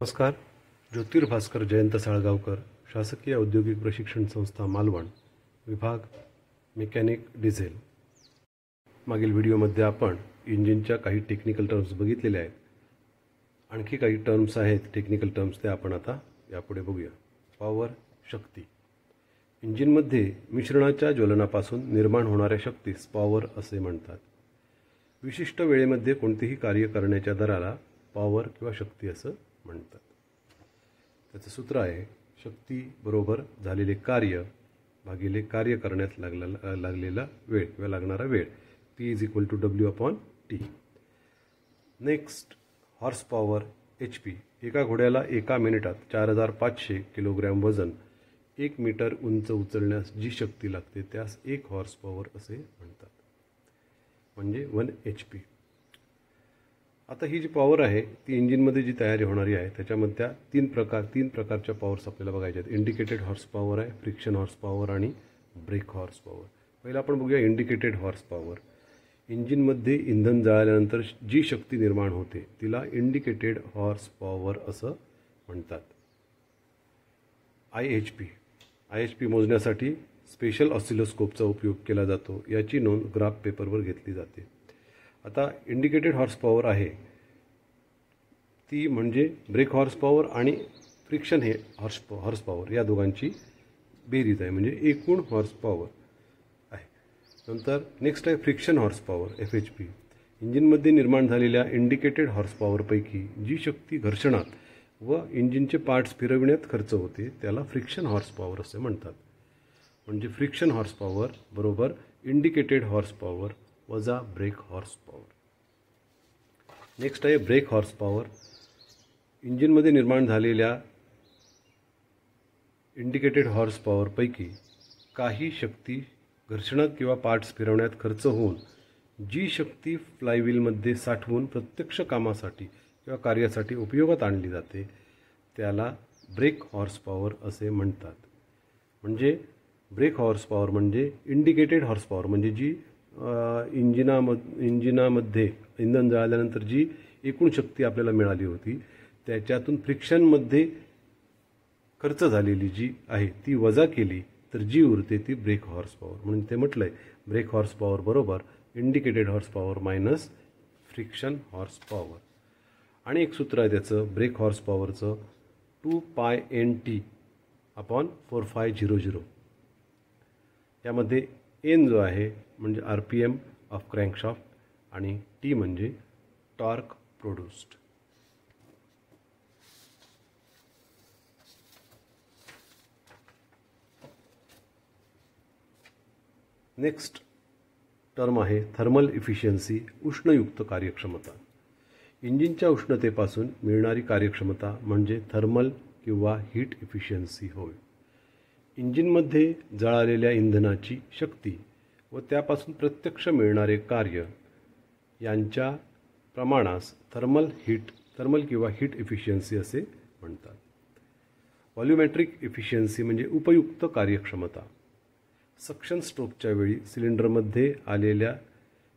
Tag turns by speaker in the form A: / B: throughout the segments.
A: नमस्कार. ज्योतिर्भास्कर जयंत साळगावकर, शासकीय औद्योगिक प्रशिक्षण संस्था मालवण, विभाग मेकॅनिक डिझेल. मागील व्हिडिओमध्ये आपण इंजिनच्या काही टेक्निकल टर्म्स बघितलेले आहेत. आणखी काही टर्म्स आहेत टेक्निकल टर्म्स, ते आपण आता यापुढे बघूया. पॉवर, शक्ती. इंजिनमध्ये मिश्रणाच्या ज्वलनापासून निर्माण होणाऱ्या शक्तीस पॉवर असे म्हणतात. विशिष्ट वेळेमध्ये कोणतेही कार्य करण्याच्या दराला पॉवर किंवा शक्ती असं म्हणतात. त्याचं सूत्र आहे शक्ती बरोबर झालेले कार्य भागिले कार्य करण्यात लागलेला वेळ किंवा लागणारा वेळ, P = W/T. Next, horse power, HP. एका घोड्याला एका मिनिटात 4500 किलोग्रॅम वजन 1 मीटर उंच उचलण्यास जी शक्ती लागते त्यास 1 हॉर्स पॉवर असे म्हणतात, म्हणजे 1 HP. आता ही जी पॉवर आहे ती इंजिनमध्ये जी तयारी होणारी आहे त्याच्यामध्ये तीन प्रकारच्या पॉवर्स आपल्याला बघायच्या आहेत. इंडिकेटेड हॉर्स पॉवर आहे, फ्रिक्शन हॉर्स पॉवर आणि ब्रेक हॉर्स पॉवर. पहिला आपण बघूया इंडिकेटेड हॉर्स पॉवर. इंजिनमध्ये इंधन जळाल्यानंतर जी शक्ती निर्माण होते तिला इंडिकेटेड हॉर्स पॉवर असं म्हणतात. IHP मोजण्यासाठी स्पेशल ऑसिलोस्कोपचा उपयोग केला जातो. याची नोंद ग्राफ पेपरवर घेतली जाते. आता इंडिकेटेड हॉर्स पॉवर आहे ती म्हणजे ब्रेक हॉर्स पॉवर आणि फ्रिक्शन हे हॉर्स पॉवर या दोघांची बेरीज आहे, म्हणजे एकूण हॉर्स पॉवर आहे. नंतर नेक्स्ट आहे फ्रिक्शन हॉर्स पॉवर, FHP. इंजिनमध्ये निर्माण झालेल्या इंडिकेटेड हॉर्स पॉवरपैकी जी शक्ती घर्षणात व इंजिनचे पार्ट्स फिरविण्यात खर्च होते त्याला फ्रिक्शन हॉर्स पॉवर असे म्हणतात. म्हणजे फ्रिक्शन हॉर्स पॉवर बरोबर इंडिकेटेड हॉर्स पॉवर वजा ब्रेक हॉर्स पॉवर. नेक्स्ट आहे ब्रेक हॉर्स पॉवर. इंजिनमध्ये निर्माण झालेल्या इंडिकेटेड हॉर्स पॉवरपैकी काही शक्ती घर्षणात किंवा पार्ट्स फिरवण्यात खर्च होऊन जी शक्ती फ्लायव्हीलमध्ये साठवून प्रत्यक्ष कामासाठी किंवा कार्यासाठी उपयोगात आणली जाते त्याला ब्रेक हॉर्स पॉवर असे म्हणतात. म्हणजे ब्रेक हॉर्स पॉवर म्हणजे इंडिकेटेड हॉर्स पॉवर, म्हणजे जी इंजिनामध्ये इंधन जळाल्यानंतर जी एकूण शक्ती आपल्याला मिळाली होती त्याच्यातून फ्रिक्शनमध्ये खर्च झालेली जी आहे ती वजा केली तर जी उरते ती ब्रेक हॉर्स पॉवर. म्हणून ते म्हटलं आहे ब्रेक हॉर्स पॉवर बरोबर indicated horse power minus friction horse power. आणि एक सूत्र आहे त्याचं ब्रेक हॉर्स पॉवरचं 2πNT/4500. यामध्ये N जो आहे म्हणजे RPM ऑफ क्रँकशाफ्ट आणि T म्हणजे टॉर्क प्रोड्यूस्ड. नेक्स्ट टर्म आहे थर्मल इफिशियन्सी, उष्णयुक्त कार्यक्षमता. इंजिनच्या उष्णतेपासून मिळणारी कार्यक्षमता म्हणजे थर्मल किंवा हीट इफिशियन्सी होय. इंजिनमध्ये जळालेल्या इंधनाची शक्ती व त्यापासून प्रत्यक्ष मिळणारे कार्य यांच्या प्रमाणास थर्मल किंवा हीट इफिशियन्सी असे म्हणतात. व्हॉल्यूमेट्रिक इफिशियन्सी म्हणजे उपयुक्त कार्यक्षमता. सक्शन स्ट्रोकच्या वेळी सिलेंडरमध्ये आलेल्या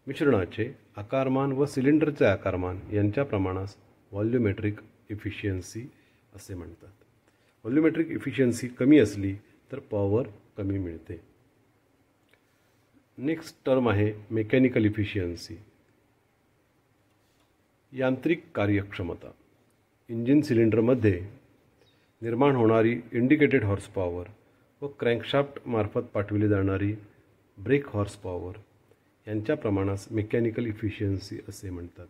A: मिश्रणाचे आकारमान व सिलेंडरचे आकारमान यांच्या प्रमाणास व्हॉल्यूमेट्रिक इफिशियन्सी असे म्हणतात. व्हॉल्यूमेट्रिक इफिशियन्सी कमी असली तर पॉवर कमी मिळते. नेक्स्ट टर्म आहे मेकॅनिकल इफिशियन्सी, यांत्रिक कार्यक्षमता. इंजिन सिलेंडरमध्ये निर्माण होणारी इंडिकेटेड हॉर्स पॉवर व क्रँकशाफ्ट मार्फत पाठविली जाणारी ब्रेक हॉर्स पॉवर यांच्या प्रमाणास मेकॅनिकल इफिशियन्सी असे म्हणतात.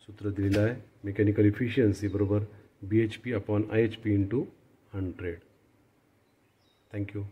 A: सूत्र दिलेलं आहे मेकॅनिकल इफिशियन्सी बरोबर BHP/IHP × 100. थँक्यू.